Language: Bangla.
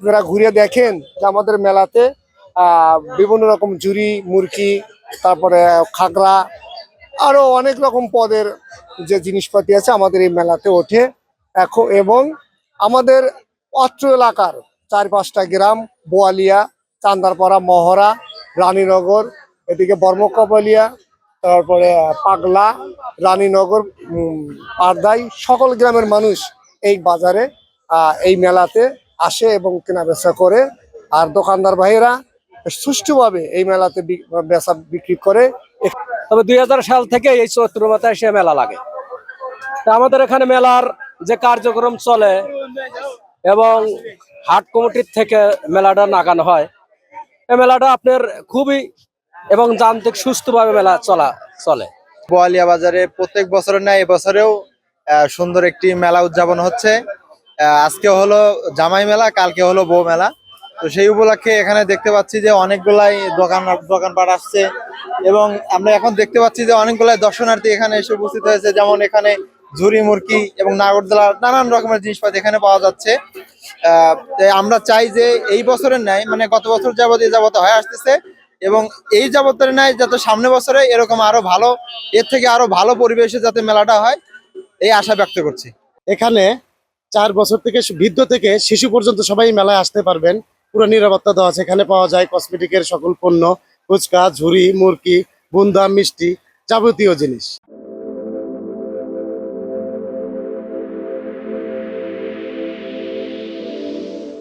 আপনারা ঘুরে দেখেন যে আমাদের মেলাতে বিভিন্ন রকম ঝুড়ি মুরগি, তারপরে খাগড়া, আরো অনেক রকম পদের যে জিনিসপাতি আছে আমাদের এই মেলাতে ওঠে এখন। এবং আমাদের অত্র এলাকার 4-5টা গ্রাম, বোয়ালিয়া, চান্দারপাড়া, মহড়া, রানীনগর, এদিকে বর্মকপালিয়া, তারপরে পাগলা, রানীনগর, পারদাই, সকল গ্রামের মানুষ এই বাজারে এই মেলাতে আসে এবং কেনাবেচা করে। আর দোকানদার ভাইয়েরা সুষ্ঠুভাবে এই মেলাতে বেচা বিক্রি করে। তবে 2000 সাল থেকে এই চৈত্র মাথায় এসে মেলা লাগে। তা আমাদের এখানে মেলার যে কার্যক্রম চলে এবং হাট কমিটির থেকে মেলাটা নাগানো হয়, এই মেলাটা আপনার খুবই এবং যান্ত্রিক সুস্থভাবে মেলা চলে। বোয়ালিয়া বাজারে প্রত্যেক বছরের ন্যায় এবছরেও সুন্দর একটি মেলা উদযাপন হচ্ছে। আজকে হলো জামাই মেলা, কালকে হলো বউ মেলা। তো সেই উপলক্ষে এখানে দেখতে পাচ্ছি যে অনেকগুলাই দোকানপাট আসছে এবং আমরা এখন দেখতে পাচ্ছি যে অনেকগুলাই দর্শনার্থী এখানে এসে উপস্থিত হয়েছে। যেমন এখানে ঝুড়ি মুরগি এবং নাগরদোলা নানান রকমের জিনিসপাতি এখানে পাওয়া যাচ্ছে। আমরা চাই যে এই বছরের ন্যায়, মানে গত বছর যাবত এই যাবত হয়ে আসতেছে এবং এই যাবতের ন্যায় যাতে সামনে বছরে এরকম আরো ভালো, এর থেকে আরো ভালো পরিবেশে যাতে মেলাটা হয় এই আশা ব্যক্ত করছি। এখানে 4 বছর থেকে বৃদ্ধ থেকে শিশু পর্যন্ত সবাই মেলায় আসতে পারবেন। পুরো নিরাপত্তা দেওয়া আছে। এখানে পাওয়া যায় কসমেটিকের সকল পণ্য, ফুচকা, ঝুড়ি মুরগি, বুন্দা, মিষ্টি, যাবতীয় জিনিস।